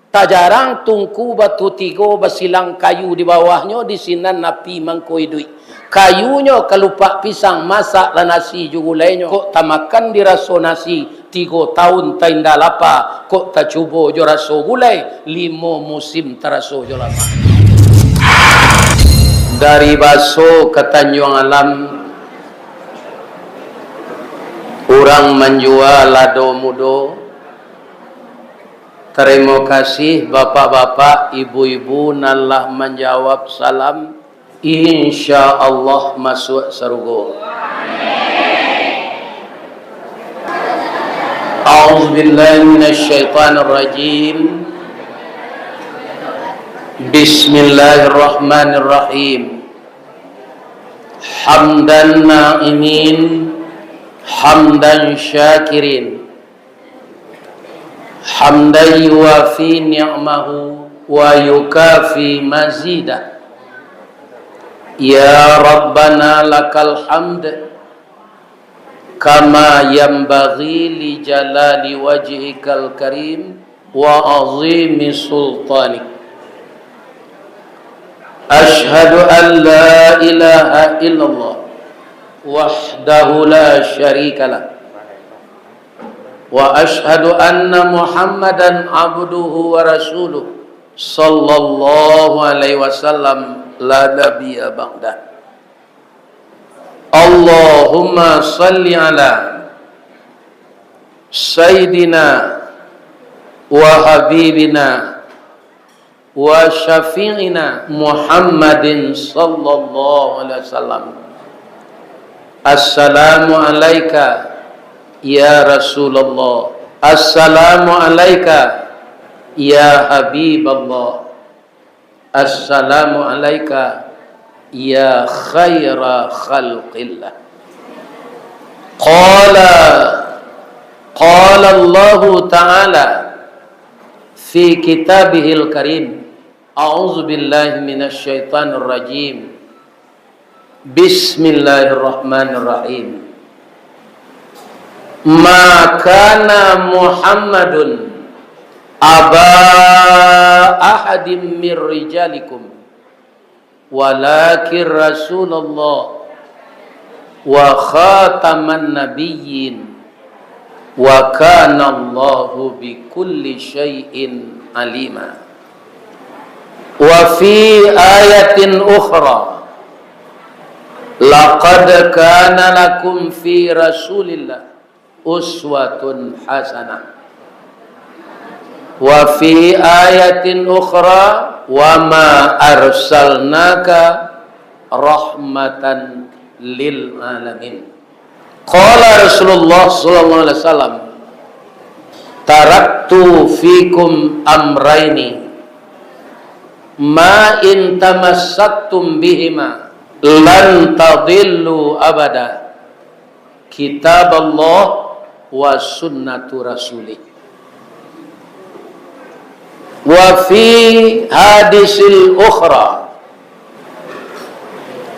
Tak jarang tungku batu tiga basilang kayu di bawahnya di sinan napi mangkoi duit. Kayunya kelupak pisang masak lah nasi jugulainya. Kok tak makan di raso nasi 3 tahun tak indah lapa. Kok tak cuba jo raso gulai 5 musim teraso jo lapa. Dari Baso ke Tanjung Alam, orang menjual lado mudo. Terima kasih bapak-bapak, ibu-ibu nalah menjawab salam. Insya Allah masuk surga. A'udzubillahi minasyaitonirrajim. Bismillahirrahmanirrahim. Hamdan na'imin, hamdan syakirin, hamdan yuwafi ni'mahu wa yukafi mazidah. Ya Rabbana lakal hamd kama yanbaghi li jalali wajhikal karim wa azimi sultanik. Ashhadu an la ilaha illallah wahdahu la syarikalah wa ashhadu anna Muhammadan abduhu wa rasuluh sallallahu alaihi wasallam la nabiyya ba'da. Allahumma salli ala sayyidina wa habibina wa syafi'ina Muhammadin sallallahu alaihi wasallam. Assalamu alayka ya Rasulullah, assalamu alayka ya Habiballah, assalamu alayka ya khaira khalqillah. Qala Allah ta'ala fi kitabihil karim. A'udzu billahi minasy syaithanir rajim. Bismillahirrahmanirrahim. Ma kana Muhammadun aba ahadim mir rijalikum walakin Rasulullah wa khataman nabiyyin wa kana Allahu bikulli syai'in alima. Wa fi ayatin ukhra laqad kana lakum fi Rasulillah uswatun hasanah. Wa fi ayatin ukhra wa ma arsalnaka rahmatan lil alamin. Qala Rasulullah sallallahu alaihi wasallam, taraktu fikum amraini ma in tamassaktum bihima lan tadillu abada, kitab Allah wa sunnatu rasulih. Wa fi hadisil ukhra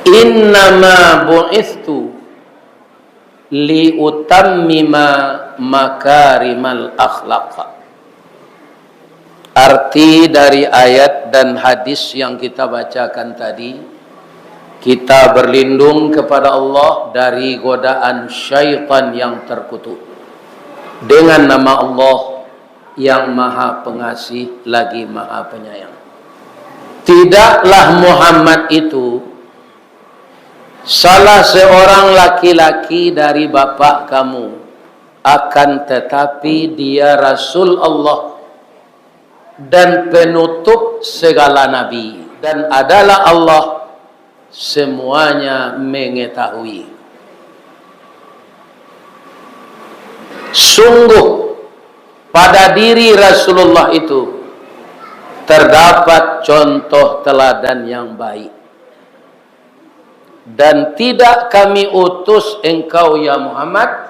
innama bu'ithtu li utammima makarimal akhlaq. Arti dari ayat dan hadis yang kita bacakan tadi, kita berlindung kepada Allah dari godaan syaitan yang terkutuk dengan nama Allah yang maha pengasih lagi maha penyayang. Tidaklah Muhammad itu salah seorang laki-laki dari bapak kamu, akan tetapi dia Rasul Allah dan penutup segala nabi, dan adalah Allah semuanya mengetahui. Sungguh pada diri Rasulullah itu terdapat contoh teladan yang baik, dan tidak kami utus engkau ya Muhammad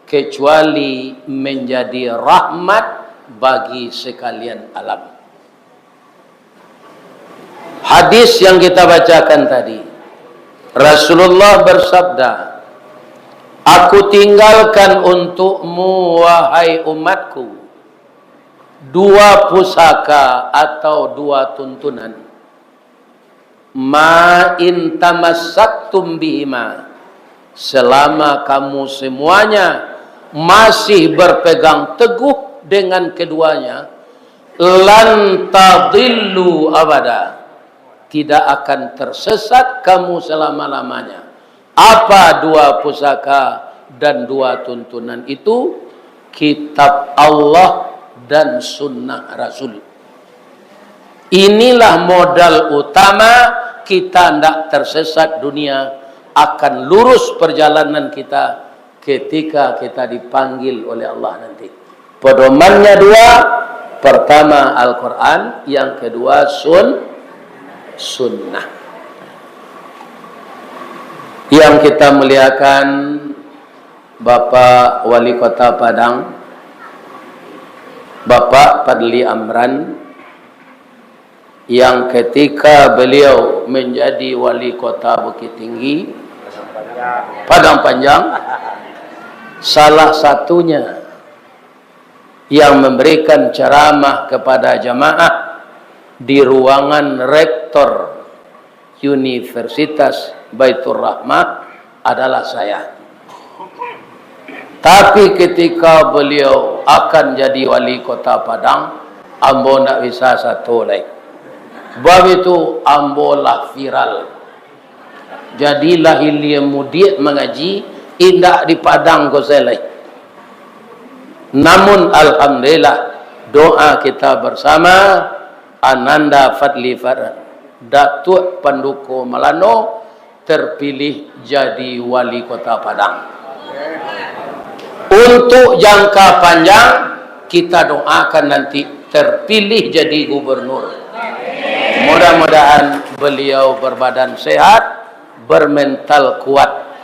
kecuali menjadi rahmat bagi sekalian alam. Hadis yang kita bacakan tadi, Rasulullah bersabda, aku tinggalkan untukmu wahai umatku dua pusaka atau dua tuntunan. Ma in tamassaktum bihima, selama kamu semuanya masih berpegang teguh dengan keduanya, lan tadillu abada, tidak akan tersesat kamu selama-lamanya. Apa dua pusaka dan dua tuntunan itu? Kitab Allah dan sunnah Rasul. Inilah modal utama kita tidak tersesat dunia, akan lurus perjalanan kita ketika kita dipanggil oleh Allah nanti. Pedomannya dua, pertama Al-Quran, yang kedua sunnah. Yang kita muliakan Bapak Wali Kota Padang, Bapak Fadli Amran, yang ketika beliau menjadi Wali Kota Bukit Tinggi, Padang Panjang, salah satunya yang memberikan ceramah kepada jamaah di ruangan rektor Universitas Baitur Rahmah adalah saya. Tapi ketika beliau akan jadi Wali Kota Padang, ambo nak bisa satu lagi. Bab itu ambo lah viral. Jadilah hilia mudiat mengaji indah di Padang ko selai. Namun alhamdulillah, doa kita bersama, Ananda Fadli Farhan, Datuk Panduko Melano terpilih jadi Wali Kota Padang. Untuk jangka panjang kita doakan nanti terpilih jadi gubernur. Mudah-mudahan beliau berbadan sehat, bermental kuat.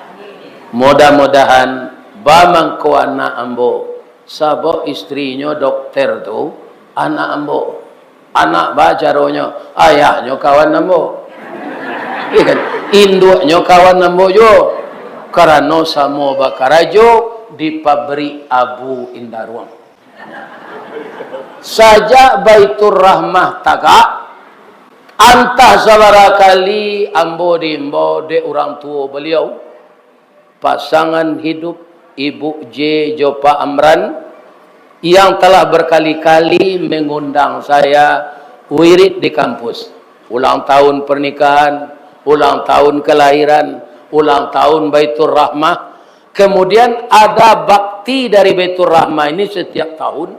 Mudah-mudahan bamang ko anak ambo, sabo istrinya dokter tu anak ambo, anak bacaronya ayahnya kawan ambo, ikan induknya kawan ambo jo, karena samo bakarajo di pabrik Abu Indarwang. Saja Baitur Rahmah taga antah sabara kali ambo dimbo de orang tua beliau, pasangan hidup Ibu J. Jopa Amran, yang telah berkali-kali mengundang saya wirid di kampus, ulang tahun pernikahan, ulang tahun kelahiran, ulang tahun Baitur Rahmah. Kemudian ada bakti dari Baitur Rahmah ini setiap tahun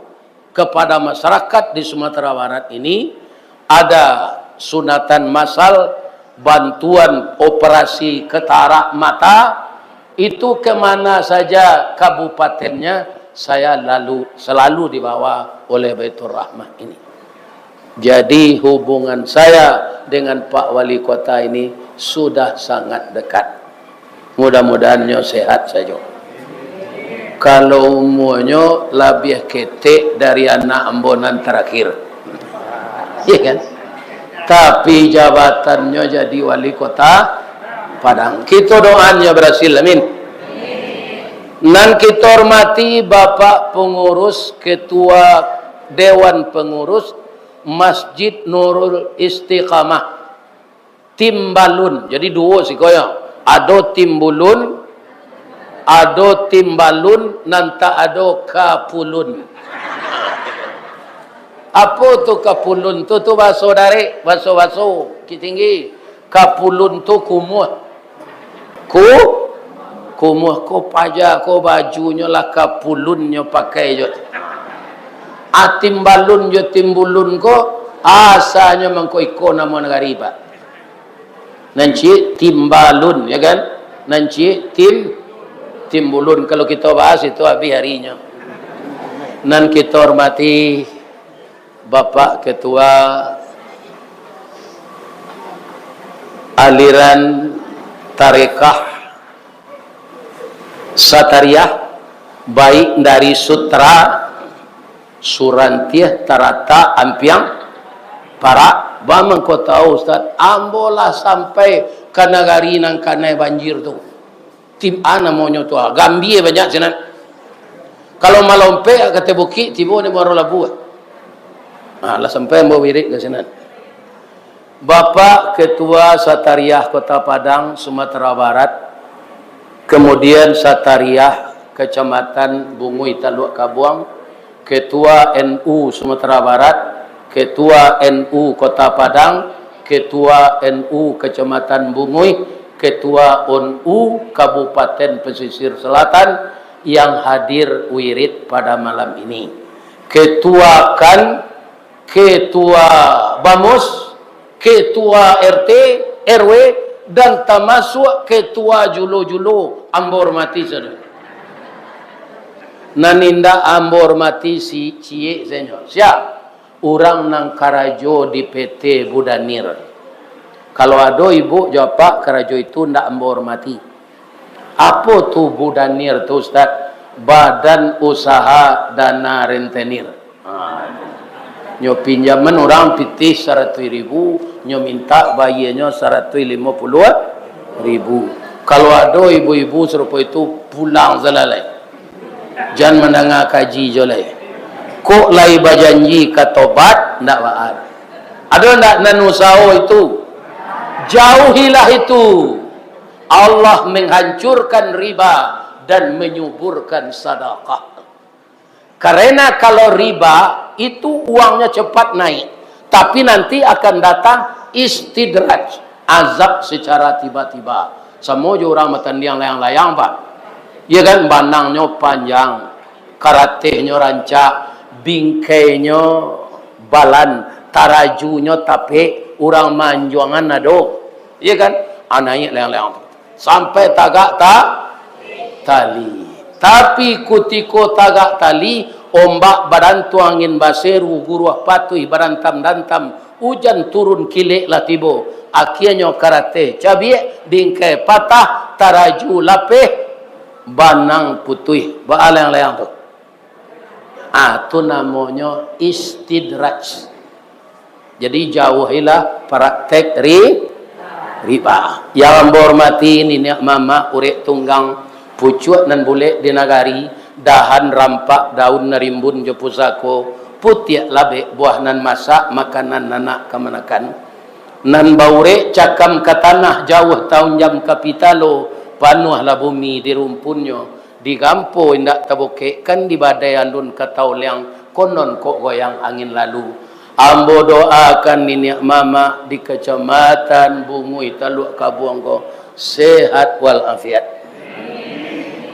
kepada masyarakat di Sumatera Barat ini. Ada sunatan massal, bantuan operasi ketarak mata, itu kemana saja kabupatennya saya selalu dibawa oleh Baitur Rahmah ini. Jadi hubungan saya dengan Pak Wali Kota ini sudah sangat dekat. Mudah-mudahannya sehat saja. Kalau umurnya lebih ketek dari anak ambonan terakhir, iya kan? Tapi jabatannya jadi Wali Kota Padang. Kita doanya berhasil, amin. Dan kita hormati Bapak Pengurus, Ketua Dewan Pengurus Masjid Nurul Istiqamah, Timbalun. Jadi dua sih koyo. Ada Timbulun, ada Timbalun, nanta ada Kapulun. Apa tu Kapulun tu baso dari baso tinggi. Kapulun tu kumuh. Kumuh ko paja ko bajunya lah kapulunnya pakai je. Timbalun je Timbulun ko asalnya mangko iko nama negara iba. Nanti Timbalun, ya kan? Nanti Timbulun. Kalau kita bahas itu habis harinya. Dan kita hormati Bapak Ketua aliran Tarekah Satariyah, baik dari Sutra, Surantiah, Tarata, Ampiang, Para. Bamang kau tahu Ustaz, ambolah sampai ke negari nang kanai banjir tu. Tim ana monyo tu, Gambia banyak sana. Kalau malompe kata bukit tibo ni baru labuh. Lah sampai mau wirid ke sana. Bapak Ketua Satariah Kota Padang, Sumatera Barat, kemudian Satariah Kecamatan Bungui, Taluk Kabuang, Ketua NU Sumatera Barat, Ketua NU Kota Padang, Ketua NU Kecamatan Bungui, Ketua NU Kabupaten Pesisir Selatan yang hadir wirid pada malam ini. Ketua KAN, Ketua BAMUS, Ketua RT, RW, dan termasuk Ketua Julo-Julo ambor mati saudara. Naninda ambor mati si cie senyo. Siap. Orang nang karajo di PT Budanir. Kalau ada ibu jawab Pak, karajo itu ndak ambor mati. Apa tu Budanir tu Ustaz? Badan Usaha Dana Rentenir. Nyo pinjaman orang pitih 100.000, nyo minta bayarnya 150.000. Kalau ada ibu-ibu serupa itu pulang zalalai. Jangan mendengar kaji jolai. Kok lai berjanji katobat ndak baat. Ada ndak nanusao itu? Jauhilah itu. Allah menghancurkan riba dan menyuburkan sedekah. Karena kalau riba itu uangnya cepat naik, tapi nanti akan datang istidraj, azab secara tiba-tiba. Semua orang matan yang layang-layang Pak. Ya kan, banangnya panjang, karatehnya rancak, bingkainya balan, tarajunya tapi orang manjuangan ado. Ya kan, anaknya layang-layang sampai tagak tali. Tapi kutiko tagak tali, ombak badantu angin baseru, guruah patuh barantam-dantam, hujan turun kilek lah tibo. Akhirnya karate cabiek, bingkai patah, taraju lapeh, banang putih. Baalang layang tu. Itu namanya istidraj. Jadi jauhilah praktek riba. Yang hormati niniak mama urek tunggang pucuat nan boleh di nagari, dahan rampak daun narimbun jo pusako, putih labe buah nan masak makanan nanak kemanakan, nan baure cakam ke tanah jauh tahun jam kapitalo, panuhlah bumi di rumpunnya, di gampo indak taboke kan di badai andun katau liang konon kok goyang angin lalu. Ambo doakan niniak mama di kecamatan Bungui Taluk Kabuang ko sehat walafiat.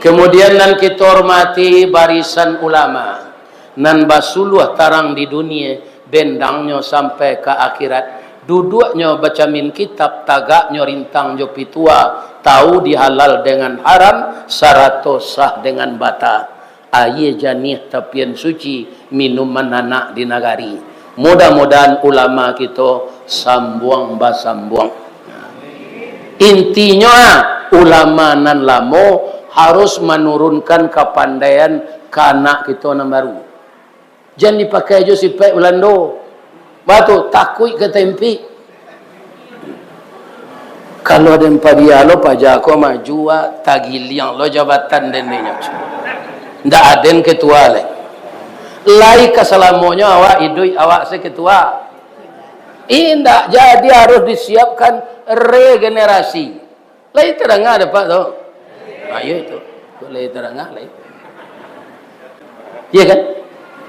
Kemudian nan kita hormati barisan ulama, nan basuluh tarang di dunia, bendangnya sampai ke akhirat, duduknya baca min kitab, tagaknya rintang jo pitua, tahu dihalal dengan haram, sarato sah dengan bata. Aye janih tapian suci, minuman anak di nagari. Mudah-mudahan ulama kita sambuang basambuang. Intinya ulama nan lamo harus menurunkan kepandaian ke anak kita yang baru. Jangan dipakai aja sipek ulando. Batu takut ke tempi. Kalau ada dia lo pajak ko maju tagiliang lo jabatan dan dia. Ndak aden ketua le. Lai kesalamonya awak idui awak seketua. Indak jadi harus disiapkan regenerasi. Lai terang ada Pak tu. Ayo itu boleh terang lain. Ya kan?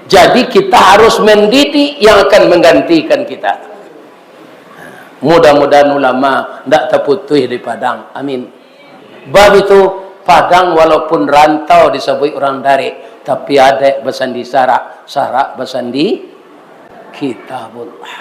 Jadi kita harus mendidik yang akan menggantikan kita. Mudah-mudahan ulama tidak terputus di Padang. Amin. Bab itu Padang walaupun rantau disebut orang dari, tapi ada bersandi sarak bersandi kitabullah.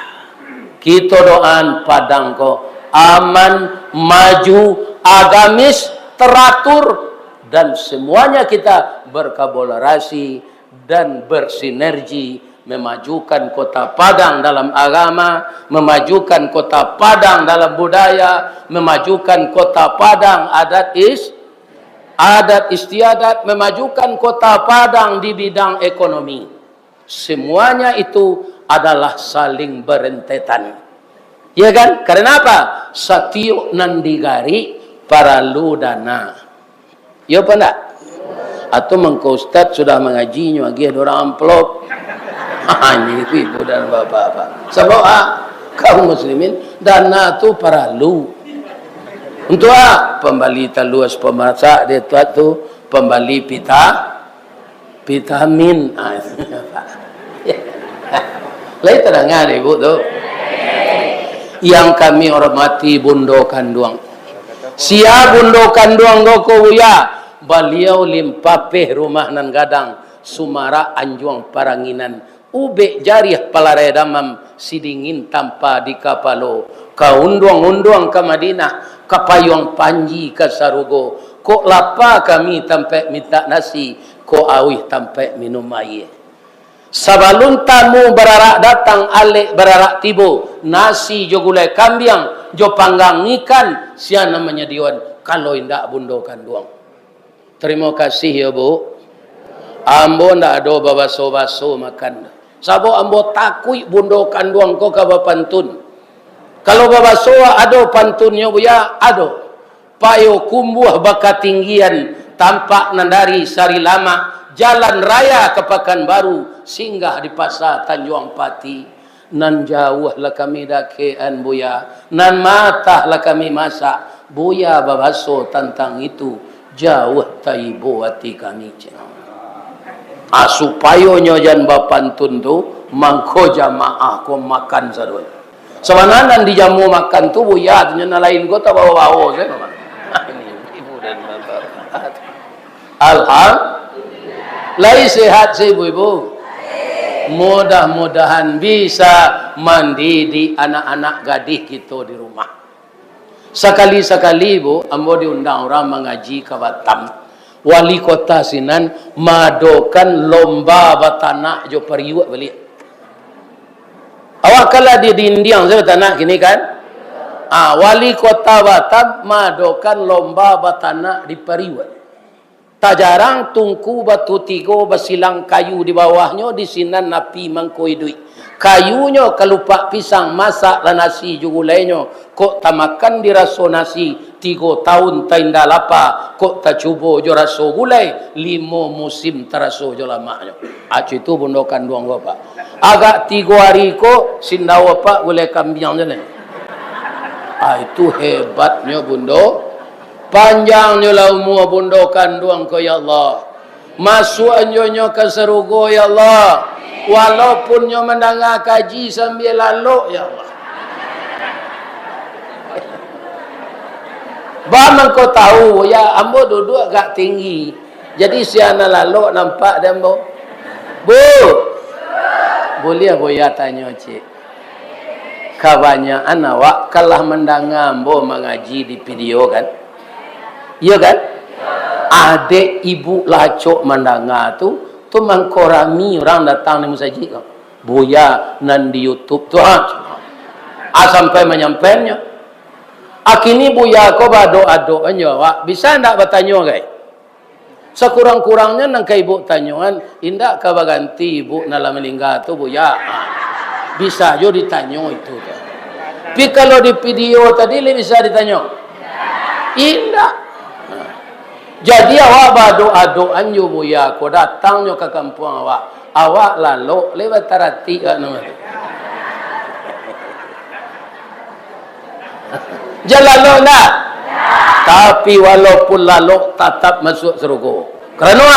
Kita doan Padang ko aman, maju, agamis, teratur, dan semuanya kita berkolaborasi dan bersinergi memajukan kota Padang dalam agama, memajukan kota Padang dalam budaya, memajukan kota Padang adat istiadat, memajukan kota Padang di bidang ekonomi. Semuanya itu adalah saling berentetan. Ya kan? Karena apa? Satiuk nandigari para ludana. Ya apa enggak? Atau mengko ustaz sudah mengajinya lagi ada orang amplop. Ini ibu dan bapak-bapak. Sebab kaum muslimin dana tu perlu. Untuk pembali telur pemasak dia tu pembali vitamin. Lain terdengar ibu tu. Yang kami hormati Bundo Kanduang. Sia Bundo Kanduang doko buya. Beliau limpapeh rumah nan gadang Sumara Anjuang Paranginan. Ube jariah palarai damam sidingin tanpa di kapalo. Kaunduang-unduang ke Madinah. Kapayuang panji ke Sarugo. Kok lapa kami tampai minta nasi. Kok awih tampai minum air. Sabalun tamu berarak datang alik berarak tibo. Nasi jo gulai kambiang. Jo panggang ikan. Sia namanya diwan. Kalau indak Bundo Kanduang. Terima kasih ya bu. Ambo ndak ada babaso-baso makan. Sabo ambo takui Bundo Kanduang ko ka pantun. Kalau babaso ada pantunnya bu ya, ada. Payo kumbuh baka tinggian tampak nandari sari lama. Jalan raya ke Pekanbaru singgah di pasar Tanjung Pati. Nan jauh lah kami dakean buya. Nan matah lah kami masak. Buya babaso tentang itu. Jauh taibo hati kami. Supaya jan bapantun tu mangko jamaah ko makan sadoi. Sebenarnya di jamu makan tu buya nya lain kota bawa-bawa saya. Ini ibu dan bapak. Alhamdulillah. Lai sehat saya ibu-ibu. Mudah-mudahan bisa mendidik anak-anak gadis kita di rumah. Sekali-sekali ibu, ambo diundang orang mengaji ke Batam. Wali kota Sinan madokan lomba batanak jo periwak balik. Awak kala di Indiang saya batanak gini kan? Wali kota Batam madokan lomba batanak di periwak. Tak jarang tungku batu tigo basilang kayu di bawahnya di sinan napi mangkoi duit. Kayunya kelupak pisang masak lah nasi jugulainya. Kok tak makan di raso nasi 3 tahun tak indah lapa. Kok tak cuba jo raso gulai 5 musim teraso jo lamaknya. Acu itu Bundo Kanduang bapak. Agak 3 hari kok sindawa pak gulai kambing je. Itu hebatnya Bundo. Panjangnya lah umur Bundo Kanduang ko ya Allah. Masuk anjonya ke Serugo ya Allah. Walaupun nyo mendengar kaji sambil lalu ya Allah. Bang kau tahu ya ambo duduk agak tinggi. Jadi si anak lalu nampak dia ambo. Bu. Boleh boya tanya cik. Kebanyakan awak kalah mendengar ambo mengaji di video kan? Iya kan? Adik ibu lacok mendengar tu mengkorami orang datang di masjid kan. Buya nan di YouTube tu sampai menyampainya. Akini buya ko doa-doanya wak bisa ndak bertanya guys. Sekurang-kurangnya nang kai ibu tanyaan indak ka baganti ibu dalam melingga tu buya. Bisa jo ditanya itu. Tapi kalau di video tadi bisa ditanya. Indak. Jadi awak berdoa-doa nyo buya ko datang nyo ke kampung awak. Awak lalu lewat tarati kan nama. Jalan lo nak. Tapi walaupun lalu tetap masuk surga. Kerana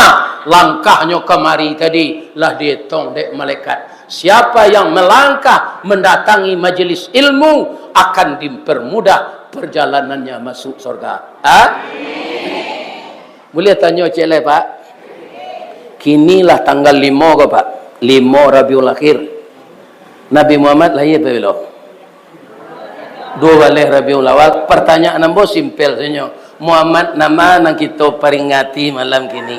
langkahnya kemari tadi lah dihitung dek malaikat. Siapa yang melangkah mendatangi majlis ilmu akan dipermudah perjalanannya masuk surga. Boleh tanya cik lai pak? Kinilah tanggal 5 ke pak? 5 Rabiul Akhir. Nabi Muhammad lahir bila? 2 Rabiul Awal. Pertanyaan nambo simpel saja. Muhammad nama nang kita peringati malam kini.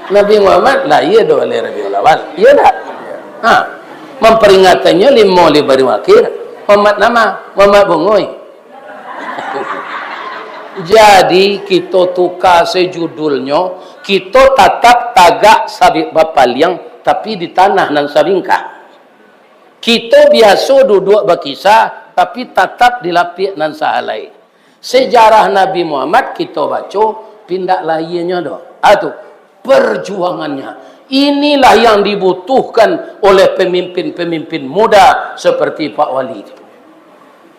Nabi Muhammad lahir 2 Rabiul Awal. Iya tak? Memperingatannya 5 Rabiul Akhir. Muhammad nama Muhammad Bungoy. Jadi kita tukar sejudulnya, kita tetap tagak sabit bapaliang tapi di tanah nan sabingkah. Kita biasa duduk berkisah tapi tetap dilapik nan sahalai. Sejarah Nabi Muhammad kita baca pindah lahirnya dah. Perjuangannya. Inilah yang dibutuhkan oleh pemimpin-pemimpin muda seperti Pak Wali.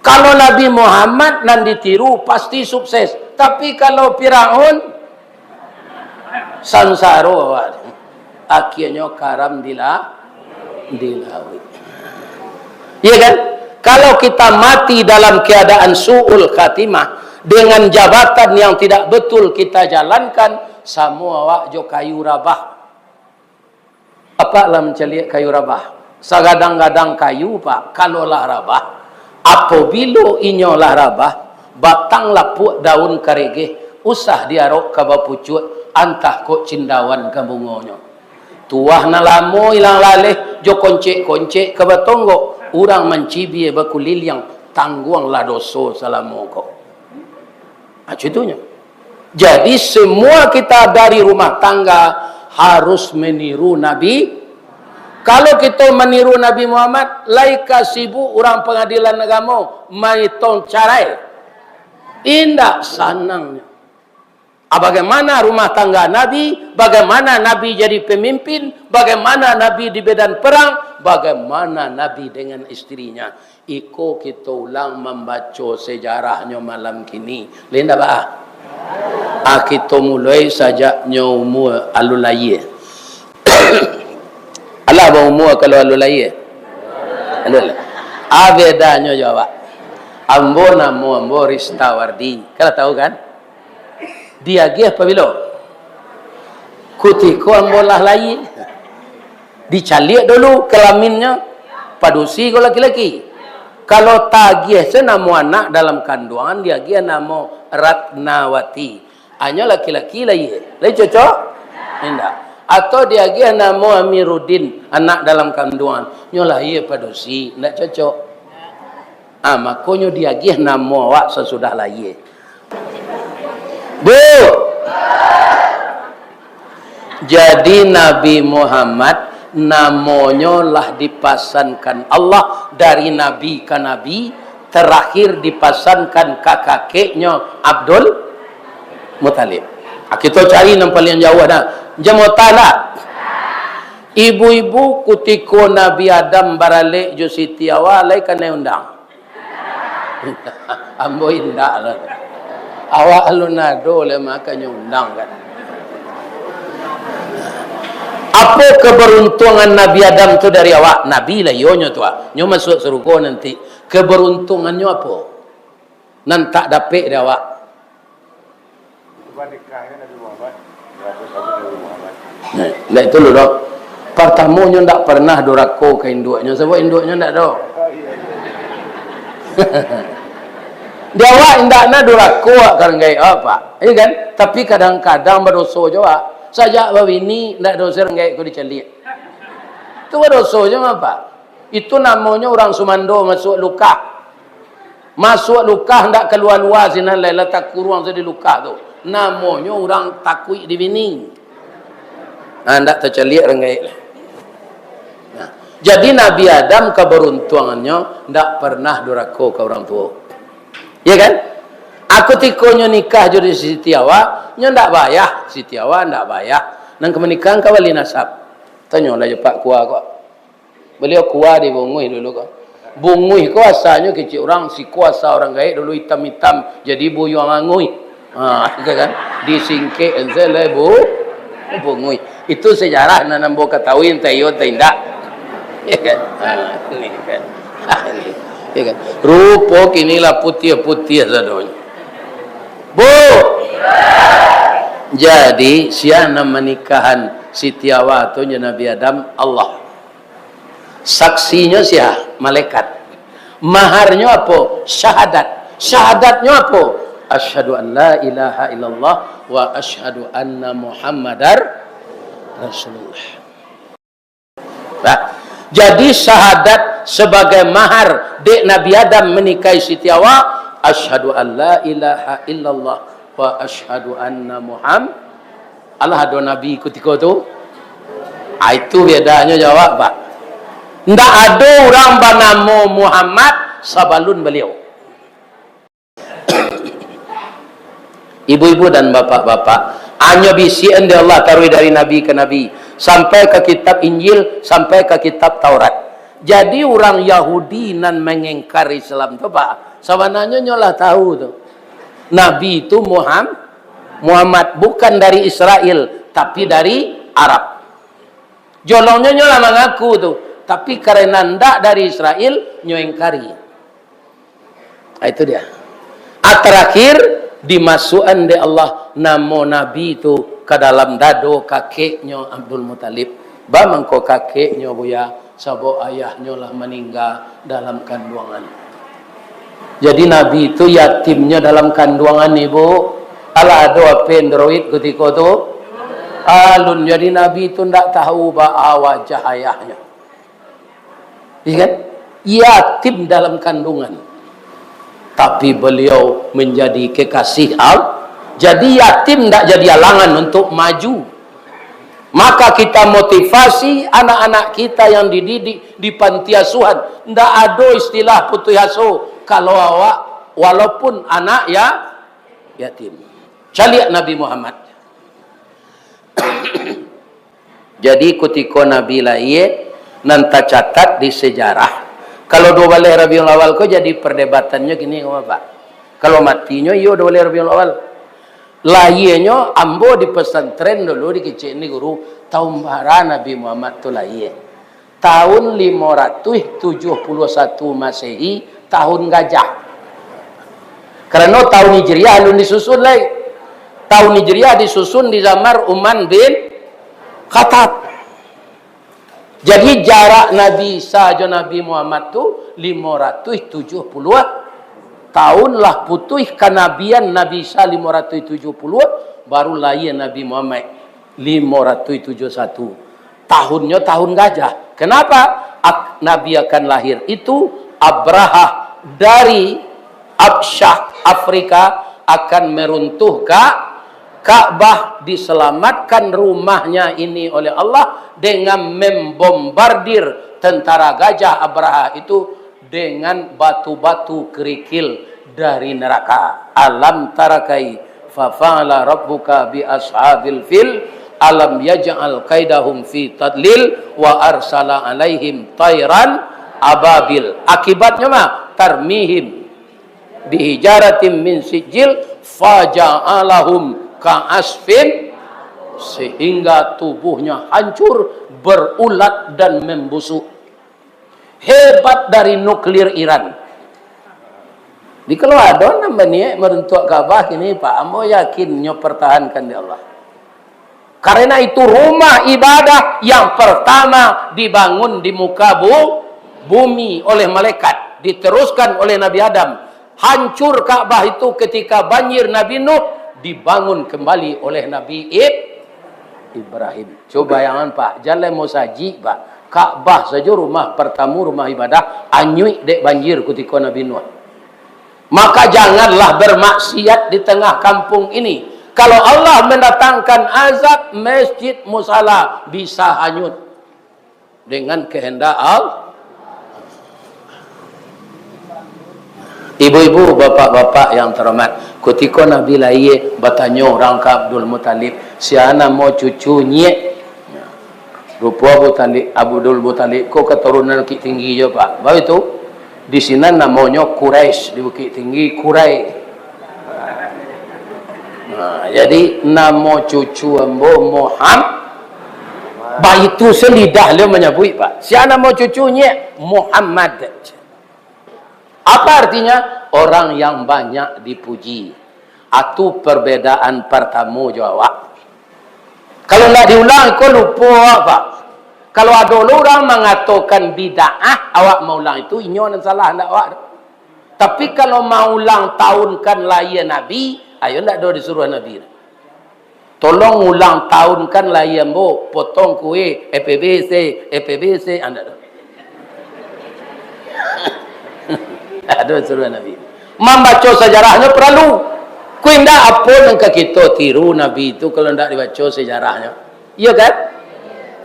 Kalau Nabi Muhammad nan ditiru pasti sukses. Tapi kalau Firaun sansaro akhirnya karam dilawi. Iya kan? Kalau kita mati dalam keadaan su'ul khatimah dengan jabatan yang tidak betul kita jalankan, semua wak jo kayu rabah. Apa lah menceliak kayu rabah? Sagadang-gadang kayu pak, kalau lah rabah, apabila inyo lah rabah, batang lapuk daun karege, usah diarok ke bapucut, antah kok cindawan ke bungonyo. Tuah na lamo ilang laleh, jo koncek-koncek ke batonggo, urang mencibi bakulil yang tangguang lah doso salamo kok. Itunya. Jadi semua kita dari rumah tangga harus meniru Nabi. Kalau kita meniru Nabi Muhammad, laika sibuk orang pengadilan agama maitong carai. Indah sanangnya. Bagaimana rumah tangga Nabi, bagaimana Nabi jadi pemimpin, bagaimana Nabi di medan perang, bagaimana Nabi dengan istrinya. Iko kita ulang membaca sejarahnya malam kini. Linda ba? Kita mulai saja nyomu alulaye. Allah ba umur kalau alulaye? Alulaye. Bedanya jawab. Ambo namo ambo Ristawardi. Kalau tahu kan? Dia gih apabila kutiko ambo lah laye. Dicaliak dulu kelaminnya. Padusi ko laki-laki. Kalau tagih senamo anak dalam kandungan, dia gih namo Ratnawati. Hanya laki-laki laye. Lain cocok? Tidak. Atau dia gih namo Amiruddin, anak dalam kandungan. Nyolah iya padusi, tidak cocok. Makanya dia gih namo awak sesudah laye. Bu. Jadi Nabi Muhammad namanya lah dipasankan Allah dari Nabi ke Nabi, terakhir dipasankan ke kakeknya Abdul Muttalib. Kita cari yang paling jauh dah. Jamutala. Ibu-ibu kutiko Nabi Adam baralik jo Siti Hawa lai kena undang. Ambo indak lah. Awak alunado le makanya undang kan. Apa keberuntungan Nabi Adam tu dari awak? Nabi lah yonyo tu. Nyo masuk surga nanti. Keberuntungannya apa? Nan tak dapat dia awak. Nah itu loh dok. Pertamanya tak pernah dorako ke induknya. Sebab induknya tak ada. Dia awak indaknya dorako kan gaya apa? Iya kan? Tapi kadang-kadang berdosa juga. Sajak bawini tidak dosa rengai aku diceliak. Itu berdosa je apa? Itu namanya orang Sumando masuk luka. Masuk luka hendak keluar-luar sini letak kurung jadi luka tu. Namanya orang takui di bini. Hendak terceliak rengai. Nah, jadi Nabi Adam keberuntungannya tidak pernah durhaka ke orang tua. Ya kan? Aku tikonyo nikah jadi Siti Hawa, nyo ndak bayar. Siti Hawa ndak bayar. Nang kemenikahan kawali nasab. Tanya lah Pak Kuah kok. Beliau Kuah di Bungui dulu kok. Bungui kok asalnya kecil orang, si kuasa orang gaib dulu hitam-hitam jadi buyung angui. Kan? Disingke enzele Bungui. Itu sejarah nan nambo ketahuin tayo tindak. Ya kan? Ini kan. Ya kan? Rupa kinilah putih-putih sadonya. Bu. Jadi siapa menikahan Siti Hawa atau Nabi Adam? Allah. Saksinya siapa? Malaikat. Maharnya apa? Syahadat. Syahadatnya apa? Asyhadu an la ilaha illallah wa asyhadu anna Muhammadar Rasulullah. Nah, jadi syahadat sebagai mahar dek Nabi Adam menikahi Siti Hawa. Asyhadu an la ilaha illallah wa asyhadu anna Muhammad. Allah ada Nabi ketika tu. Itu bedanya jawab Pak. Tidak ada orang bernama Muhammad sabalun beliau. Ibu-ibu dan bapak-bapak, hanya bisian dia Allah taruh dari Nabi ke Nabi. sampai ke kitab Injil, sampai ke kitab Taurat. Jadi orang Yahudi nan mengingkar Islam tu Pak, sebenarnya nyolah tahu tu. Nabi itu Muhammad bukan dari Israel, tapi dari Arab. Jolongnya nyolah mengaku tu, tapi karena ndak dari Israel nyoingkari. Nah, itu dia. Terakhir dimasukkan oleh Allah nama Nabi itu ke dalam dado kakeknya Abdul Muttalib. Bamangko kakeknya buya sabo ayahnya lah meninggal dalam kandungan. Jadi Nabi itu yatimnya dalam kandungan ibu. Ala ada apa android ketika itu alun. Jadi Nabi itu tidak tahu bahwa wajah ayahnya. Iya kan? Yatim dalam kandungan. Tapi beliau menjadi kekasih Allah. Jadi yatim tidak jadi halangan untuk maju. Maka kita motivasi anak-anak kita yang dididik di panti asuhan. Tidak ada istilah putus asuh kalau awak walaupun anak ya yatim. Caliak Nabi Muhammad. Jadi ketika Nabi lahir nanti catat di sejarah. Kalau 12 Rabiul Awal kok jadi perdebatannya gini Pak. Kalau matinya iya 12 Rabiul Awal. Lahirnya ambo di pesantren dulu di kecil ini guru tahun bara Nabi Muhammad tu lahir. Tahun 571 Masehi, tahun gajah. Karena tahun Hijriah belum disusun lagi. Tahun Hijriah disusun di zaman Umar bin Khattab. Jadi jarak Nabi Isa dan Nabi Muhammad tu 570 tahun lah putus kenabian Nabi Isa 570 baru lahir Nabi Muhammad 571. Tahunnya tahun gajah. Kenapa Nabi akan lahir? Itu Abraha dari Absyah Afrika akan meruntuhkan Ka'bah, diselamatkan rumahnya ini oleh Allah dengan membombardir tentara gajah Abraha itu dengan batu-batu kerikil dari neraka. Alam tarakai fafa'ala rabbuka bi ashabil fil alam yaj'al kaidahum fi tadlil wa arsala alaihim tayran ababil. Akibatnya mah tarmihim bihijaratin min sijil faja'alahum ka'asfin, sehingga tubuhnya hancur, berulat dan membusuk. Hebat dari nuklir Iran. Di kalau ada namanya merentuk Ka'bah ini Pak Amo yakinnya pertahankan di Allah. Karena itu rumah ibadah yang pertama dibangun di muka bumi oleh malaikat, diteruskan oleh Nabi Adam. Hancur Ka'bah itu ketika banjir Nabi Nuh, dibangun kembali oleh Nabi Ibrahim. Coba bayangkan Pak, jalan mau saji Pak, Ka'bah saja rumah pertama, rumah ibadah anyui dek banjir ketika Nabi Nuh. Maka janganlah bermaksiat di tengah kampung ini. Kalau Allah mendatangkan azab, masjid musala bisa hanyut dengan kehendak Allah. Ibu-ibu, bapak-bapak yang terhormat, ketika Nabi lahir, bertanya orang ke Abdul Muttalib, siapa mau cucunya? Rupa Abdul Muttalib, kok keturunan Bukit Tinggi je Pak. Baru itu, di sini namanya Quraisy, di Bukit Tinggi Quraisy. Nah, jadi nama cucu ambo Muhammad. Baik itu selidah dia menyebut Pak. Siapa mau cucunya? Muhammad. Apa artinya? Orang yang banyak dipuji. Itu perbedaan pertama jawab. Kalau tidak diulang, kau lupa apa? Kalau ada orang mengatakan bid'ah, awak mau ulang itu, ini orang salah, tidak awak. Tapi kalau mau ulang tahunkan lahir Nabi, ayo tidak ada disuruh Nabi. Tolong ulang tahunkan lahir Mbo, potong kue, EPBC, anda. Ada suruh Nabi. Membaca sejarahnya perlu. Ku indah apa yang kita tiru Nabi itu kalau tidak dibaca sejarahnya. Iya kan?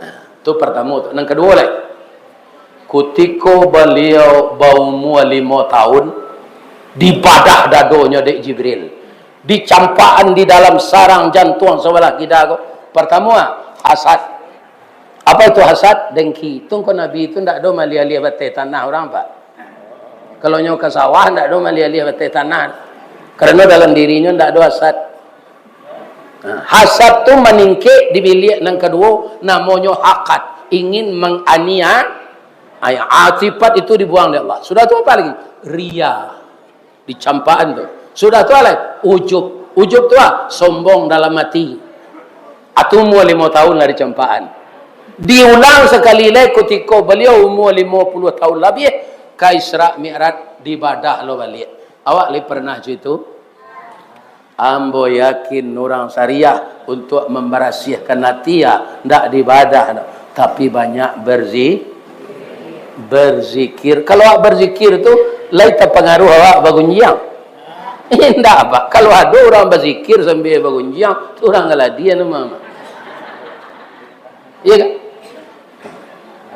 Nah, itu pertama. Yang kedua lagi. Ketika beliau berumur 5 tahun, dibadah dadonya dek Jibril. Dicampaan di dalam sarang jantung sebelah kiri. Pertama, hasad. Apa itu hasad? Dengki. Tunggu Nabi itu tidak ada malia-lia batai tanah orang pak. Kalau nyawa ke sawah tidak ada malia-lia batai tanah. Karena dalam dirinya tidak ada hasad. Hasad tu meningkik di bilik yang kedua namanya hakat, ingin menganiaya. Sifat itu dibuang oleh Allah. Sudah tu apa lagi? Ria, dicampaan tu. Sudah tu apa? Ujub. Ujub tu apa? Sombong dalam hati. Atau umur 5 tahun lah dicampaan. Diulang sekali lagi ketika beliau umur 50 tahun lebih ke Isra Mi'raj di Badah lo balik. Awak li pernah itu? Ambo yakin orang syariah untuk memberasihkan hati ya ndak dibadah no. Tapi banyak berzikir. Kalau awak berzikir tu lain terpengaruh awak bagunjiang. Ndak apa. Kalau ada orang berzikir sambil bagunjiang tu orang galadian mama. Iya kan?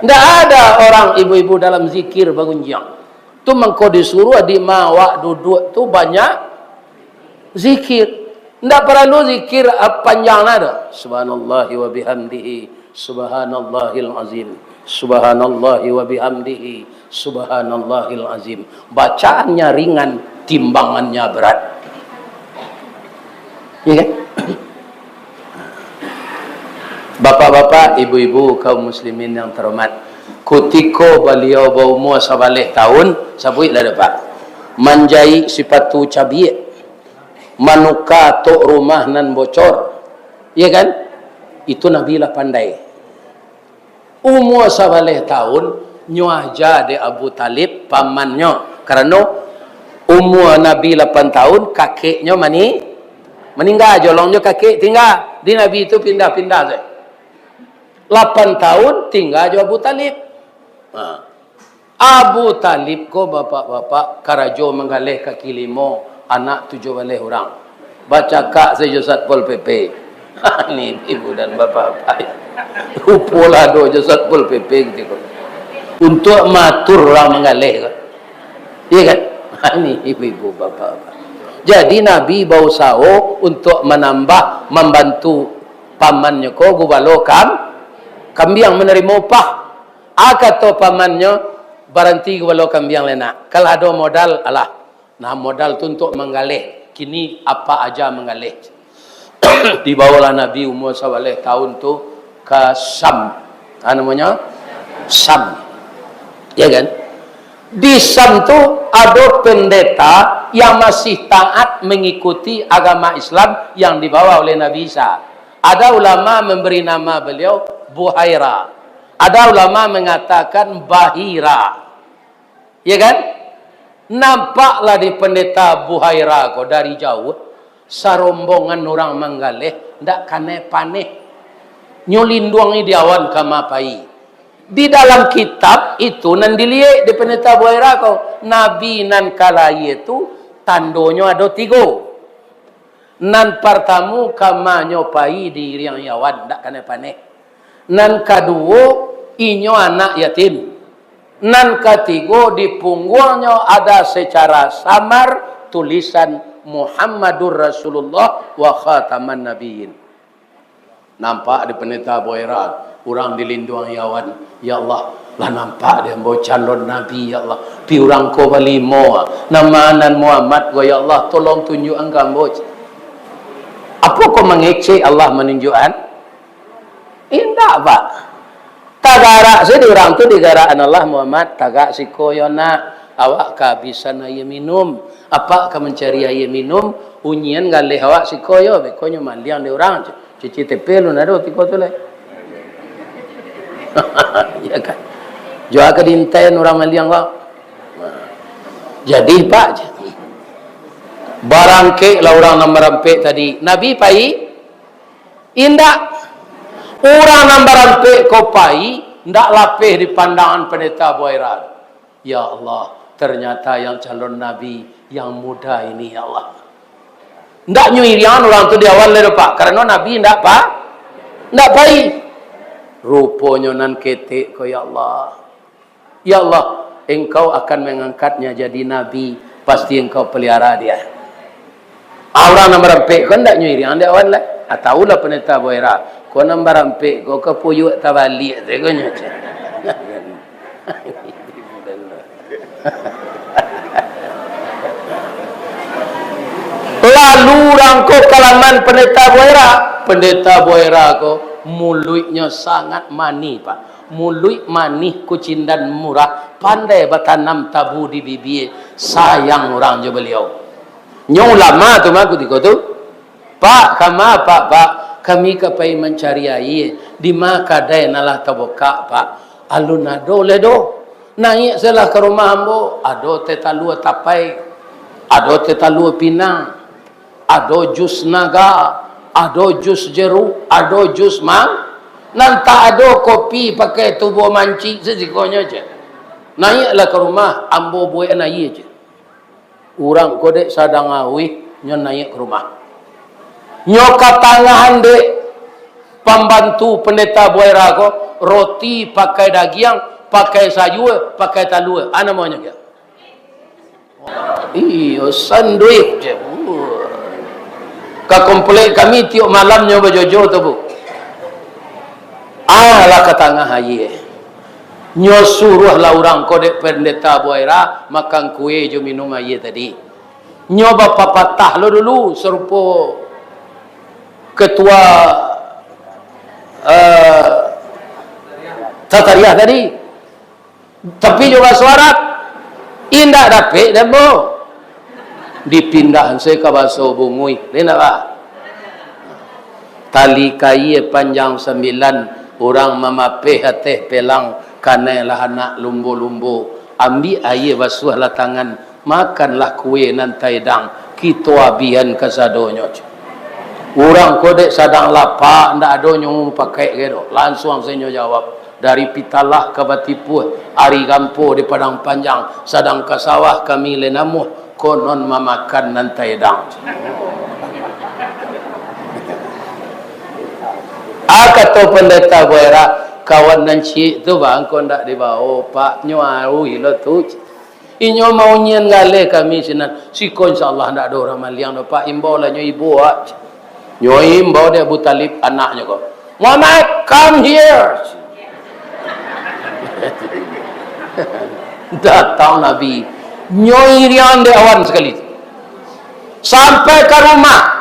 Ndak ada orang ibu-ibu dalam zikir bagunjiang. Tu mengko disuruh di mawak duduk tu banyak zikir. Tidak perlu zikir panjang ada. Subhanallahi wa bihamdihi. Subhanallahil azim. Subhanallahi wa bihamdihi. Subhanallahil azim. Bacaannya ringan, timbangannya berat. Ya kan? Bapak-bapak, ibu-ibu, kaum muslimin yang terhormat. Ketika beliau berumur 11 tahun, sabut lah dapat. Manjai sifatu cabiat. Manuka tok rumah nan bocor, ya kan? Itu Nabi lah pandai. Umur 11 tahun nyuaja de Abu Talib pamannya, karena umur Nabi 8 tahun kakeknya meninggal, jolongnya kakek tinggal di Nabi itu pindah-pindah saja. 8 tahun tinggal jo Abu Talib. Abu Talib ko bapak-bapak karajo menggalih kaki limo. Anak 17 orang. Baca kak saja Satpol PP. Ini ibu dan bapak-bapak. Upolah do Satpol PP gitu. Untuk matur orang mengalih. Iya kan? Ini ibu-ibu bapak-bapak. Jadi Nabi berusaha untuk menambah, membantu pamannya ko gubalo kambing menerima upah. Kata pamannya baranti gubalo kambing lenak. Kalau ada modal alah. Nah modal tu untuk menggalih. Kini apa aja menggalih. Dibawalah Nabi umur 11 tahun tu ke Sam. Namanya Sam. Ya kan? Di Sam tu ada pendeta yang masih taat mengikuti agama Islam yang dibawa oleh Nabi Isa. Ada ulama memberi nama beliau Buhaira. Ada ulama mengatakan Bahira. Ya kan? Nampaklah di pendeta Buhaira ko dari jauh sarombongan orang menggalih ndak kane paneh nyolindung di awan kamapai. Di dalam kitab itu nan dilihat di pendeta Buhaira ko nabi nan kala itu tandonya ada 3. Nan pertama kama nyopai di riang awan ndak kane paneh. Nan kedua inyo anak yatim. Nan ketiga di punggungnya ada secara samar tulisan Muhammadur Rasulullah wa khataman nabiyyin. Nampak di pendeta Buhaira orang dilindungi awan. Ya Allah, lah nampak dia mau calon nabi ya Allah. Pi orang ko balimo nama nan Muhammad go ya Allah tolong tunjuk engkau boc. Apa kau mengecek Allah menunjukkan? Indah Pak. Tagara saya di orang tu digaraan Allah Muhammad tagak si koyona awak kehabisan air minum apa ka mencari air minum unyian galih awak si koyo bekonyo maliang di orang cici tepelu nado tiko tu le. Ya kan. Jua ke dinten orang maliang awak. Jadi Pak barangke lah orang nama rampek tadi Nabi pai indak. Orang nambar rampe kopai ndak lapih di pandangan pendeta Buhaira. Ya Allah, ternyata yang calon nabi yang muda ini ya Allah. Ndak nyuirian orang tu di awal le Pak, karena nabi ndak Pak. Ndak baik. Rupanya nan ketik ko ya Allah. Ya Allah, engkau akan mengangkatnya jadi nabi, pasti engkau pelihara dia. Orang nambar rampe kan ndak nyuirian di awal le. Ataulah pendeta Buhaira Kau nak berampik, kau kepuyuk tak balik. Tengoknya. Lalu orang kau kalaman pendeta Boera kau mulutnya sangat manis pak. Mulut manis kucing dan murah, pandai bertanam tabu di bibir, sayang orang je beliau. Nyong lama tu mak kutiko tu. Pak, kama pak, kami kapai mencari air di makadai nalah taboka pak. Alun ado ledo. Naik selah ke rumah ambo, ado tetalua tapai, ado tetalua pinang, ado jus naga, ado jus jeruk, ado jus mang. Nanti ada kopi pakai tubuh manci sejikonya je. Naiklah ke rumah, ambo buat naik je. Orang kodek sadang awih, nyo naik ke rumah. Nyo katangahan dek, pembantu pendeta Boera ko, roti pakai daging, pakai sayur, pakai talua. Apa namanya ke? Iyo, sandwich je. Komplek kami tiap malamnya berjojo tu bu. Lah katangah aye. Nyo suruhlah orang kodek pendeta Boera makan kue jo minum aye tadi. Nyo bapa patah lo dulu serupa ketua Tatariah tadi. Tapi juga suara indah dapat demo. Dipindahan saya ke bahasa bungui. Lena pak. Tali kayu panjang 9. Orang memapih hatih pelang kanailah anak lumbu-lumbu. Ambil air basuhlah tangan. Makanlah kue nantai dang. Kita abihan kesadonyo. Orang kodek sadang lapar. Ndak ada nyung pakai kedo. Langsung saya jawab. Dari Pitalah ke Batipuh. Ari Gampo di Padang Panjang. Sadang ke sawah kami lenamuh. Konon memakan nantai dang. Kata pendeta Boera, kawan dan cik tu bang, kau tak dibawa pak nyaru hilo tu. Inyo mau nyen gale kami sinan. Siko insyaAllah tak ada orang maliang tu pak. Imbau lah nyo ibu ak. Nyo imbau dia Abu Talib anaknya kau. Muhammad, come here. Datang Nabi. Nyo irian dia awan sekali. Sampai ke rumah.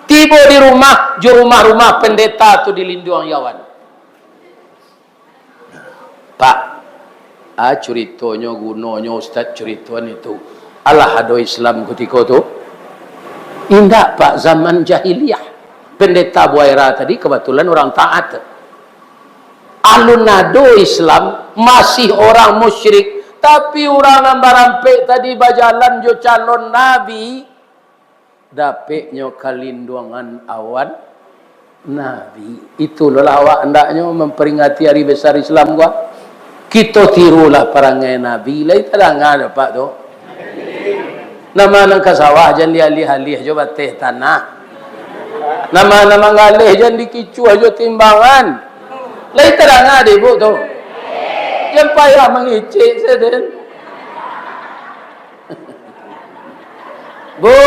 Tiba di rumah, di rumah-rumah pendeta tu dilindung yawan. Pak, ceritanya gunanya Ustaz cerita itu. Allah ada Islam ketika tu. Indah pak zaman jahiliyah. Pendeta Boera tadi kebetulan orang taat. Alunado Islam masih orang musyrik. Tapi orang nambarampe tadi berjalan jo calon Nabi. Dapatnya kalindungan awan Nabi. Itulah awak hendaknya memperingati hari besar Islam gua. Kita tirulah perangai Nabi. Lai tak ada pak tu. Nama nang kasawah jangan lihat-lihat coba teh tanah. Nama ngalih jangan dikicu aja timbangan. Lai tak ada ibu tu. Yang payah mengicik seden. Bu.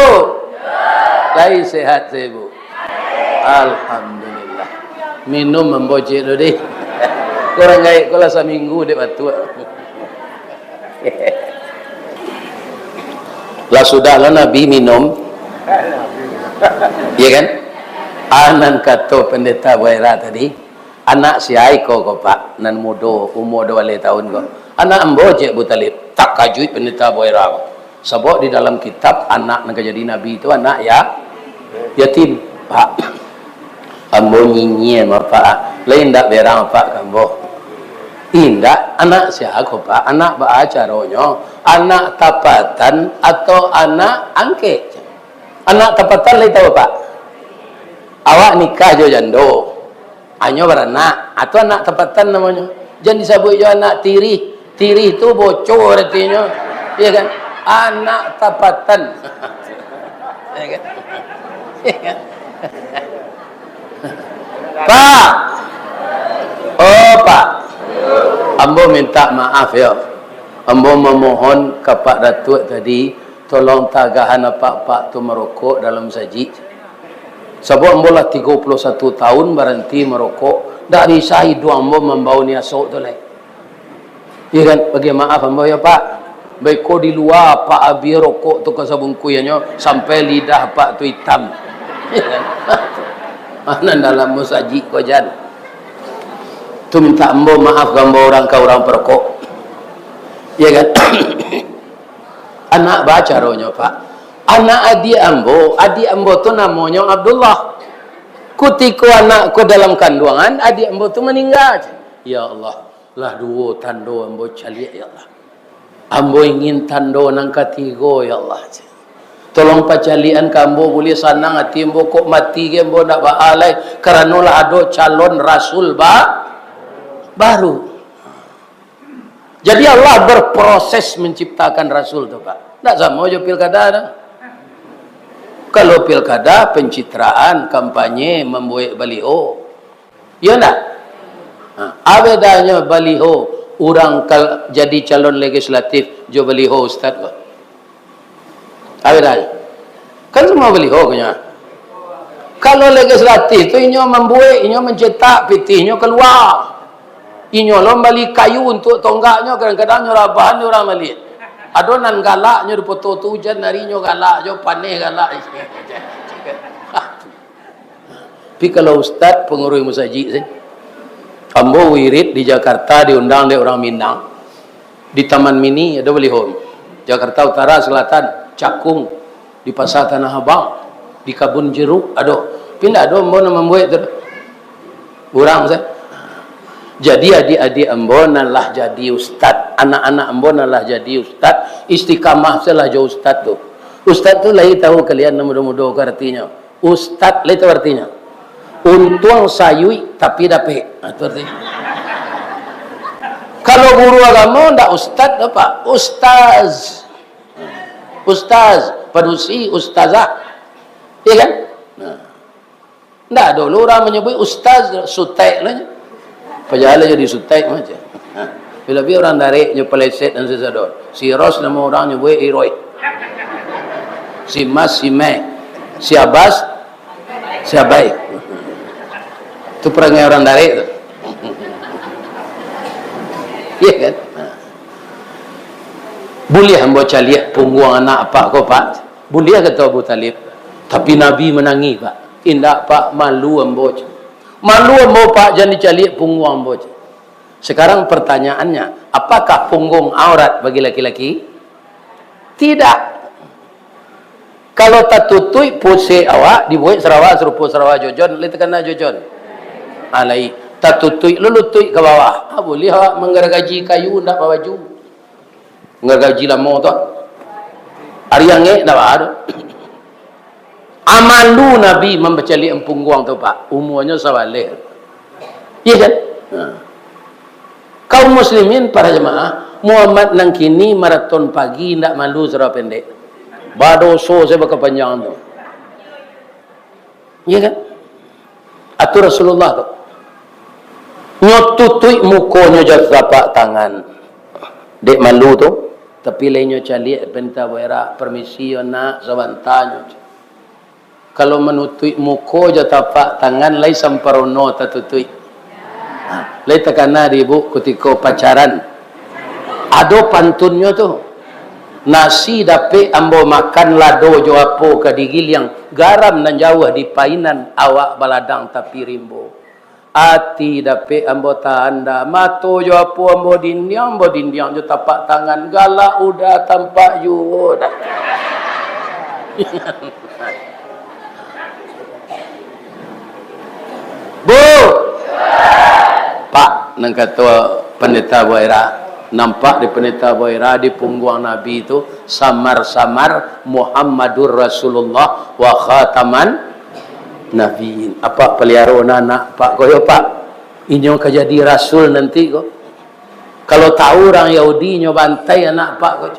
Lai sehat saya bu. Alhamdulillah. Minum membocek tu deh. Kurang gaya kalau seminggu dek batu. Lah sudahlah Nabi minum. Iya kan? Anan kata pendeta Boera tadi. Anak si Aiko ko pak. Nan mudo umur 2 tahun ko. Anak membocek Bu Talib. Tak kajut pendeta Boera ko. Sebab di dalam kitab anak yang jadi Nabi itu anak ya yatim pak. Ambo nyinyir pak. Lain tak berang pak kambo. Indah anak siapa pak? Anak baacaronyo, anak tapatan atau anak angke? Anak tapatan lain tahu pak. Awak nikah jo jando. Anyo beranak atau anak tapatan namanya. Jangan disebut jo anak tiri. Tiri itu bocor artinya. Iya kan? Anak tapatan. Pak. Oh pak. Ambo minta maaf ya. Ambo memohon ke Pak Datuk tadi. Tolong tagahan pak tu merokok dalam saji. Sebab ambo lah 31 tahun berhenti merokok, dak bisa hidup ambo membau ni asok tu lah. Ya kan, bagi maaf ambo ya Pak. Baik ko di luar Pak abi rokok tu ke sabungkuyanya sampai lidah Pak tu hitam. Ya kan? Mana dalam musajik ko jan. Tu minta ambo maaf gambo orang ke orang perokok. Ya kan? Anak baca rohnya Pak. Anak adik ambo tu namanya Abdullah. Ketika anakku dalam kandungan, adik ambo tu meninggal. Ya Allah, lah dua tando ambo caliak ya Allah. Ambo ingin tando nang ketiga ya Allah. Tolong pacalian kambo boleh sanang hati ambo kok mati ke ambo nak baalai kerana lah ada calon rasul baru. Jadi Allah berproses menciptakan rasul tu Pak. Tak sama je pilkada dah. Kalau pilkada, pencitraan, kampanye, membuat baliho. Ya tak? Bedanya baliho, orang jadi calon legislatif, jo baliho Ustaz. Bedanya? Kan semua baliho punya. Kalau legislatif tu, inyo membuat, inyo mencetak, pitihnya keluar. Inyo lo beli kayu untuk tonggaknya, kadang-kadang nyo rabahan orang balik. Adonan galaknya di foto tu hujan harinya galak jo panih galak. Tapi kalau ustaz pengurus masjid ambo wirid di Jakarta diundang oleh orang Minang di Taman Mini ada beli home Jakarta Utara Selatan Cakung di Pasar Tanah Abang di Kebun Jeruk ada pindah ada ambo nama membuat tu orang saya. Jadi adik-adik ambo nalah jadi ustaz, anak-anak ambo nalah jadi ustaz, istiqamah salah jo ustaz tu. Ustaz tu lagi tahu kalian muda-muda artinya. Ustaz lagi tahu artinya. Untung sayui tapi dapet. Itu artinya. Kalau guru agama ndak ustaz apa? Ustaz. Ustaz, padusi, ustazah. Iya kan? Nah. Ndak dulu orang menyebut ustaz sutek lah. Pajalah jadi sutai macam. Bila biar orang dariknya peleset dan sesador. Si Ros nama orangnya buat Iroi. Si Mas, si Mai. Si Abbas, si Abai. Itu perangai orang darik tu. Iya kan? Boleh hamba caliak punggung anak Pak kau Pak. Boleh kata Abu Talib. Tapi Nabi menangi Pak. Indak Pak malu hamba. Malu mau Pak jangan dicaliak punggung ambo. Sekarang pertanyaannya, apakah punggung aurat bagi laki-laki? Tidak. Kalau tak tutui pose awak dibuat Sarawak serupa Sarawak jojon, le tekana jojon. Alai tak tutui lulutui ke bawah. Boleh awak menggergaji kayu ndak baju. Menggergaji lamo tu. Ariange ndak ada. Amalu Nabi membaca liam punggung tu Pak. Umurnya sawalih. Iya kan? Kaum muslimin para jemaah, Muhammad nang kini maraton pagi ndak malu serah pendek. Badoso saya berkepanjangan tu. Iya kan? Atur Rasulullah tu. Nyotutui mukonya jat tapak tangan. Dek malu tu. Tapi lainnya caliak penta wera permisi nak sabantanyo. Kalau menutui muko je tapak tangan lai samparono tatutui. Lai tekana ibu ketika pacaran. Ada pantunnya tu. Nasi dape ambo makan lado jo apo kadigil yang garam nan jauh di painan awak baladang tapi rimbo. Ati dape ambo tanda mato jo apo ambo dindiang jo tapak tangan galak udah tampak ju dah. Bu, Pak, nang kata pendeta Boira, nampak di pendeta Boira di punggung Nabi itu samar-samar Muhammadur Rasulullah wa khataman Nabiin. Apa pelihara anak Pak koyo Pak? Inyo kejadi rasul nanti kok. Kalau tahu orang Yahudi nyo bantai anak Pak kok.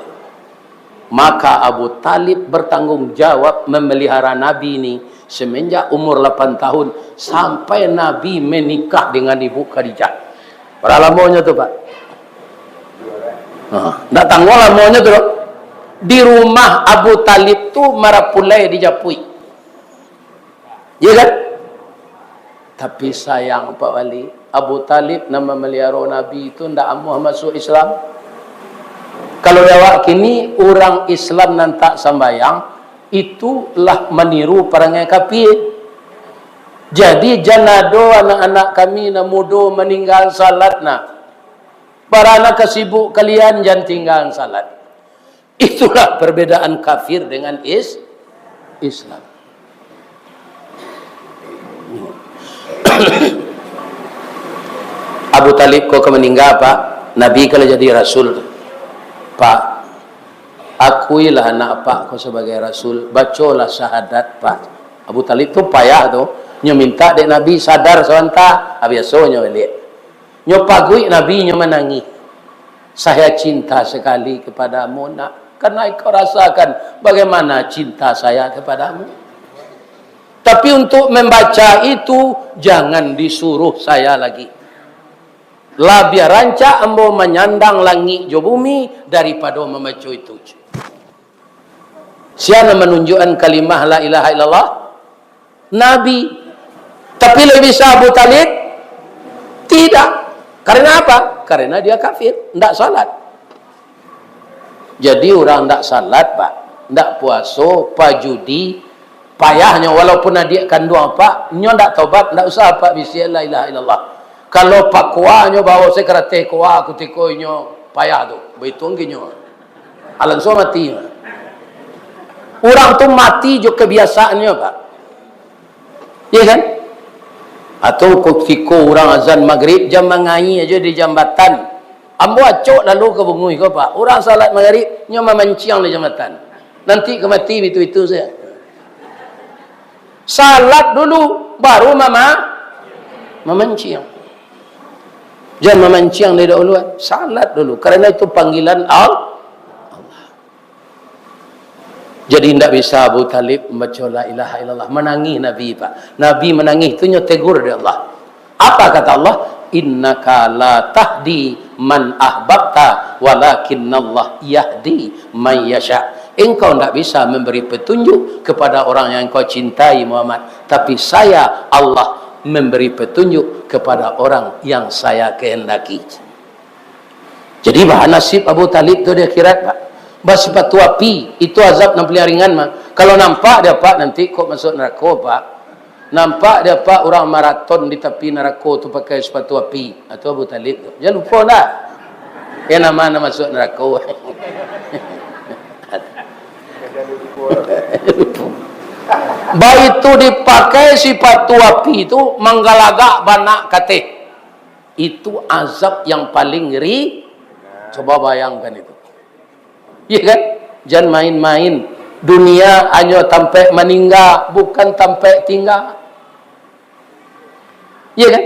Maka Abu Talib bertanggung jawab memelihara Nabi ini semenjak umur 8 tahun sampai Nabi menikah dengan ibu Khadijah. Berapa lamanya tu Pak? Tak tanggung lamanya tu. Di rumah Abu Talib tu marapulai dijapui. Ya kan? Tapi sayang Pak Wali, Abu Talib nama melihara Nabi itu ndak amuh masuk Islam. Kalau lewat kini orang Islam nan tak sembayang, itulah meniru perangai kafir. Jadi janado anak-anak kami na mudo meninggal salat na. Para anak kesibuk kalian jangan tinggal salat. Itulah perbedaan kafir dengan Islam. Abu Talib kok meninggal Pak, Nabi kalau jadi Rasul Pak, akuilah anak Pak kau sebagai Rasul, bacolah syahadat Pak. Abu Talib tu payah tu, nyo minta dek Nabi sadar sebentar, biasanya balik. Nyo pagui Nabi nyo menangis. Saya cinta sekali kepadamu nak, karena kau rasakan bagaimana cinta saya kepadamu. Tapi untuk membaca itu jangan disuruh saya lagi. Lah biar rancak ambo menyandang langit jo bumi daripada membaca itu. Siapa menunjukkan kalimah la ilaha illallah? Nabi. Tapi lebih bisa Abu Talib? Tidak. Karena apa? Karena dia kafir, tidak salat. Jadi orang tidak salat Pak, tidak puasa, pajudi, payahnya walaupun adik kandung apa, nyo ndak taubat, ndak usah apa bismillah la ilaha illallah. Kalau pak kuahnya bawa sekrate kuah kutiko nyo payah tu, begitu nginyo. Alan so mati. Orang tu mati jo kebiasaannya Pak. Iya kan? Atau kutiko orang azan maghrib jam mengai aja di jambatan. Ambo acok lalu ke bungui ko Pak. Orang salat maghrib nyo memanciang di jambatan. Nanti kemati itu saya. Salat dulu baru memancing. Jangan memancing dari dahuluan. Salat dulu karena itu panggilan Allah. Jadi tidak bisa Abu Talib membaca la ilaha illallah, menangis Nabi Pak. Nabi menangis itu tegur dari Allah. Apa kata Allah? Innaka la tahdi man ahbabta walakinnallah yahdi man yasha. Engkau tidak bisa memberi petunjuk kepada orang yang kau cintai Muhammad, tapi saya Allah memberi petunjuk kepada orang yang saya kehendaki. Jadi bahan nasib Abu Talib itu di akhirat Pak. Bersifat api itu azab yang paling ringan mah. Kalau nampak dia Pak nanti kok masuk neraka Pak. Nampak dia Pak orang maraton di tepi neraka tu pakai sepatu api atau Abu Talib tu. Jangan lupa lah. Yang nama masuk neraka. Baik itu dipakai sepatu api itu menggalagak banak kateh. Itu azab yang paling ngeri. Coba bayangkan itu. Iya kan? Jangan main-main. Dunia hanya sampai meninggal, bukan sampai tinggal. Iya kan?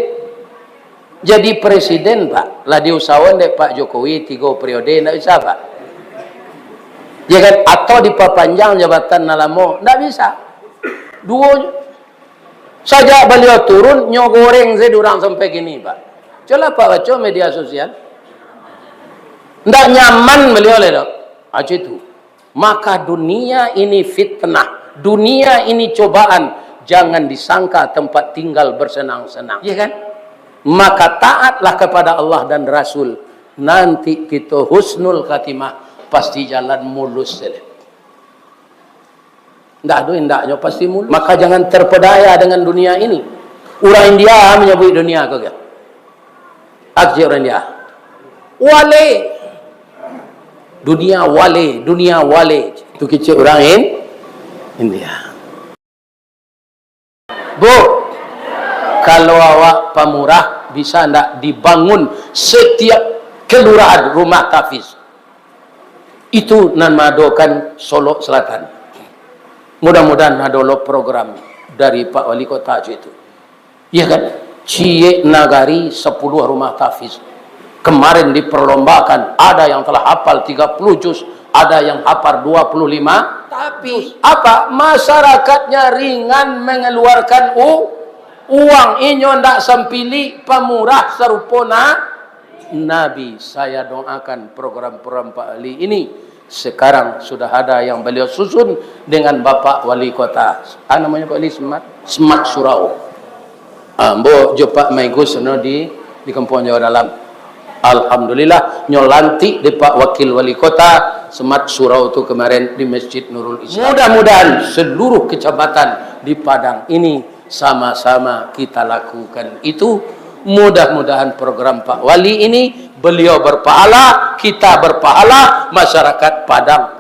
Jadi presiden Pak, lah diusahawan dek Pak Jokowi 3 periode, tidak bisa Pak. Iya kan? Atau diperpanjang jabatan nalamo, tidak bisa. 2 saja beliau turun, nyogoreng saya durang sampai gini Pak. Coba Pak baca media sosial. Tidak nyaman beliau lho. Aja itu. Maka dunia ini fitnah, dunia ini cobaan, jangan disangka tempat tinggal bersenang-senang, ya kan? Maka taatlah kepada Allah dan Rasul, nanti kita husnul khatimah, pasti jalan mulus. Ndak ada indaknya pasti mulus. Maka jangan terpedaya dengan dunia ini. Orang India menyebut dunia kau kan? Akji orang India. Wale. Dunia wale itu kecil orang India. Bu, kalau awak pemurah bisa ndak dibangun setiap kelurahan rumah tahfiz itu nan madokan Solo Selatan. Mudah-mudahan adolo program dari Pak Wali Kota itu, ya kan? Cie Nagari 10 rumah tahfiz. Kemarin diperlombakan, ada yang telah hafal 30 juz, ada yang hafal 25. Tapi apa? Masyarakatnya ringan mengeluarkan uang. Inyo ndak sempili pemurah serupa Nabi. Saya doakan program-program Pak Ali ini Sekarang sudah ada yang beliau susun dengan Bapak Wali Kota. Namanya Pak Wali Semat Surau. Bo Pak Maigus di Kampung Jawa Dalam. Alhamdulillah nyolanti di Pak Wakil Wali Kota Semat Surau itu kemarin di Masjid Nurul Islam. Mudah-mudahan seluruh kecamatan di Padang ini sama-sama kita lakukan itu. Mudah-mudahan program Pak Wali ini beliau berpahala, kita berpahala, masyarakat Padang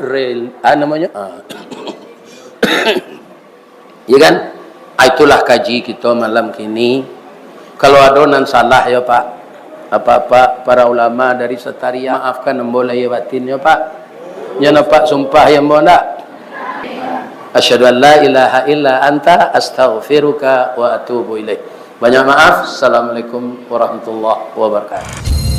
ya kan? Itulah kaji kita malam kini. Kalau ada nan salah ya Pak, apa-apa para ulama dari Setaria maafkan boleh batin ya Pak. Nyana Pak sumpah yang bona. Asyhadu an la ilaha illa anta astaghfiruka wa atubu ilaik. Banyak maaf. Assalamualaikum warahmatullahi wabarakatuh.